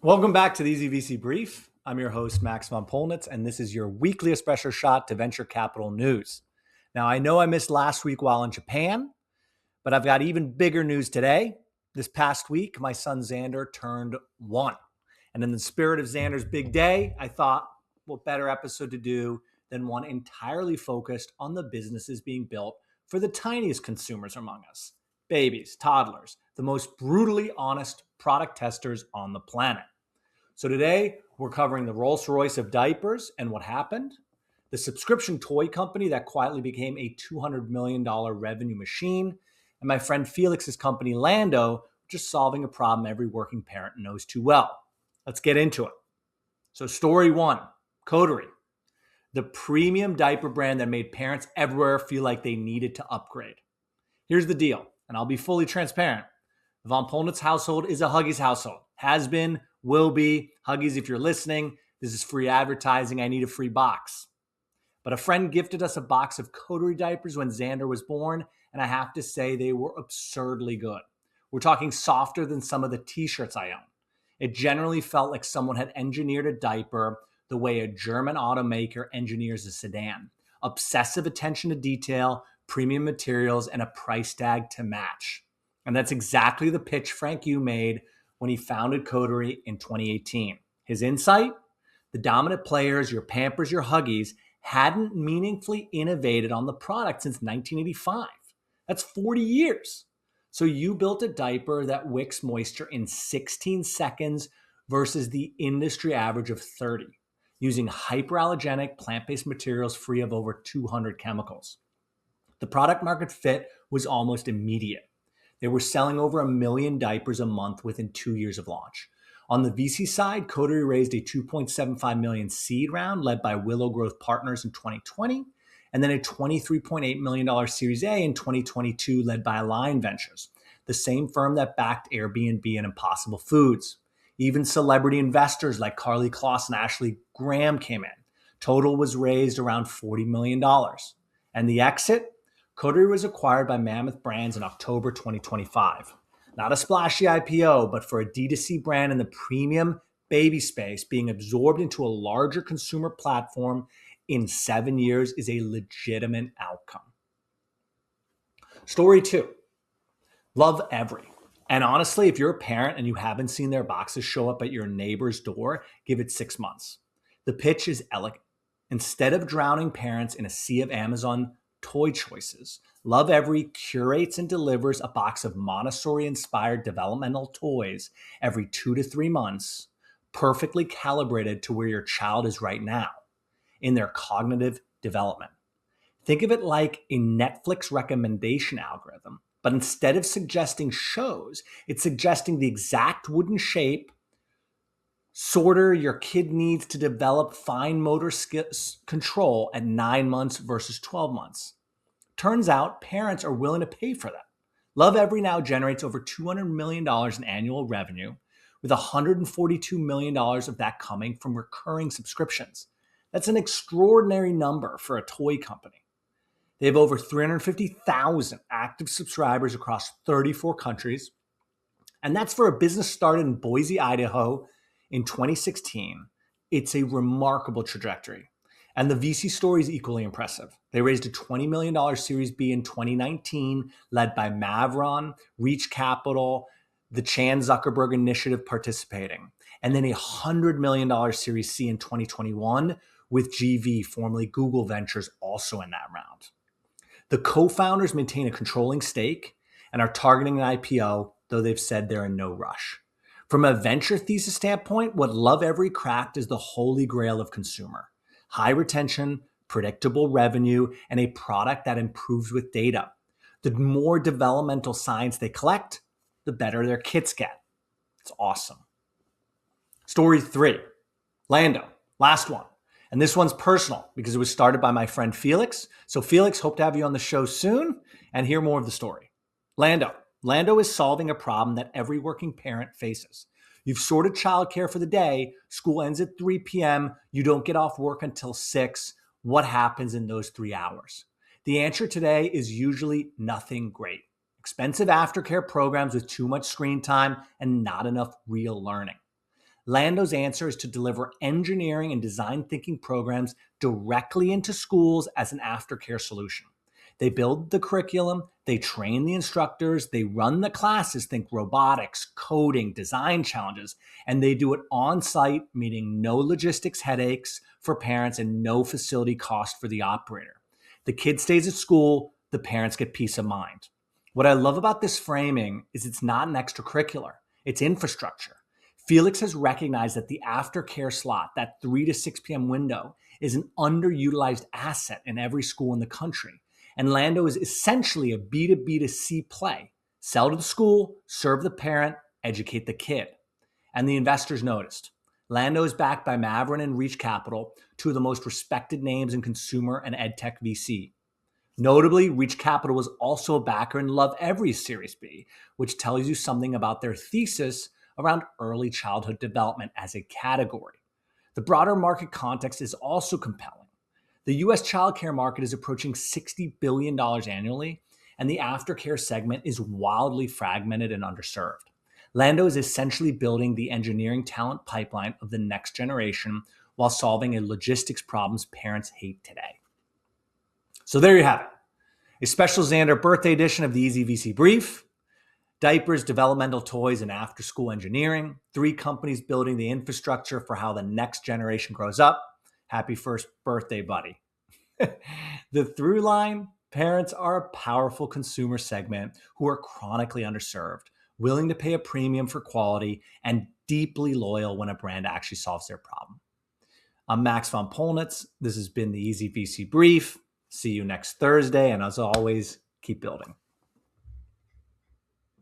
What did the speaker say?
Welcome back to the Easy VC Brief. I'm your host, Max von Polnitz, and this is your weekly espresso shot to venture capital news. Now, I know I missed last week while in Japan, but I've got even bigger news today. This past week, my son Xander turned 1. And in the spirit of Xander's big day, I thought, what better episode to do than one entirely focused on the businesses being built for the tiniest consumers among us, babies, toddlers, the most brutally honest product testers on the planet. So today we're covering the Rolls-Royce of diapers and what happened, the subscription toy company that quietly became a $200 million revenue machine, and my friend Felix's company Lando, just solving a problem every working parent knows too well. Let's get into it. So story 1, Coterie, the premium diaper brand that made parents everywhere feel like they needed to upgrade. Here's the deal, and I'll be fully transparent. The Von Polnitz household is a Huggies household. Has been, will be. Huggies, if you're listening, this is free advertising. I need a free box. But a friend gifted us a box of Coterie diapers when Xander was born, and I have to say they were absurdly good. We're talking softer than some of the t-shirts I own. It generally felt like someone had engineered a diaper the way a German automaker engineers a sedan. Obsessive attention to detail, premium materials, and a price tag to match. And that's exactly the pitch Frank Yu made when he founded Coterie in 2018. His insight? The dominant players, your Pampers, your Huggies, hadn't meaningfully innovated on the product since 1985. That's 40 years. So you built a diaper that wicks moisture in 16 seconds versus the industry average of 30, using hyperallergenic plant-based materials free of over 200 chemicals. The product market fit was almost immediate. They were selling over 1 million diapers a month within 2 years of launch. On the VC side, Coterie raised a $2.75 million seed round led by Willow Growth Partners in 2020, and then a $23.8 million Series A in 2022 led by Align Ventures, the same firm that backed Airbnb and Impossible Foods. Even celebrity investors like Carly Kloss and Ashley Graham came in. Total was raised around $40 million. And the exit? Coterie was acquired by Mammoth Brands in October 2025. Not a splashy IPO, but for a D2C brand in the premium baby space, being absorbed into a larger consumer platform in 7 years is a legitimate outcome. Story 2, LoveEvery. And honestly, if you're a parent and you haven't seen their boxes show up at your neighbor's door, give it 6 months. The pitch is elegant. Instead of drowning parents in a sea of Amazon toy choices, LoveEvery curates and delivers a box of Montessori-inspired developmental toys every 2 to 3 months, perfectly calibrated to where your child is right now in their cognitive development. Think of it like a Netflix recommendation algorithm, but instead of suggesting shows, it's suggesting the exact wooden shape, sorter your kid needs to develop fine motor control at 9 months versus 12 months. Turns out parents are willing to pay for that. LoveEvery now generates over $200 million in annual revenue, with $142 million of that coming from recurring subscriptions. That's an extraordinary number for a toy company. They have over 350,000 active subscribers across 34 countries, and that's for a business started in Boise, Idaho in 2016. It's a remarkable trajectory. And the VC story is equally impressive. They raised a $20 million Series B in 2019, led by Mavron, Reach Capital, the Chan Zuckerberg Initiative participating, and then a $100 million Series C in 2021 with GV, formerly Google Ventures, also in that round. The co-founders maintain a controlling stake and are targeting an IPO, though they've said they're in no rush. From a venture thesis standpoint, what LoveEvery cracked is the holy grail of consumer. High retention, predictable revenue, and a product that improves with data. The more developmental science they collect, the better their kits get. It's awesome. Story 3, Lando, last one. And this one's personal because it was started by my friend Felix. So Felix, hope to have you on the show soon and hear more of the story. Lando is solving a problem that every working parent faces. You've sorted childcare for the day, school ends at 3 p.m., you don't get off work until 6. What happens in those 3 hours? The answer today is usually nothing great. Expensive aftercare programs with too much screen time and not enough real learning. Lando's answer is to deliver engineering and design thinking programs directly into schools as an aftercare solution. They build the curriculum, they train the instructors, they run the classes, think robotics, coding, design challenges, and they do it on site, meaning no logistics headaches for parents and no facility cost for the operator. The kid stays at school, the parents get peace of mind. What I love about this framing is it's not an extracurricular, it's infrastructure. Felix has recognized that the aftercare slot, that 3 to 6 p.m. window, is an underutilized asset in every school in the country. And Lando is essentially a B2B2C play. Sell to the school, serve the parent, educate the kid. And the investors noticed. Lando is backed by Maverin and Reach Capital, two of the most respected names in consumer and edtech VC. Notably, Reach Capital was also a backer in LoveEvery's Series B, which tells you something about their thesis around early childhood development as a category. The broader market context is also compelling. The US childcare market is approaching $60 billion annually, and the aftercare segment is wildly fragmented and underserved. Lando is essentially building the engineering talent pipeline of the next generation while solving a logistics problems parents hate today. So there you have it. A special Xander birthday edition of the Easy VC Brief. Diapers, developmental toys, and after-school engineering. 3 companies building the infrastructure for how the next generation grows up. Happy first birthday, buddy. The through line, parents are a powerful consumer segment who are chronically underserved, willing to pay a premium for quality, and deeply loyal when a brand actually solves their problem. I'm Max von Polnitz. This has been the Easy VC Brief. See you next Thursday, and as always, keep building.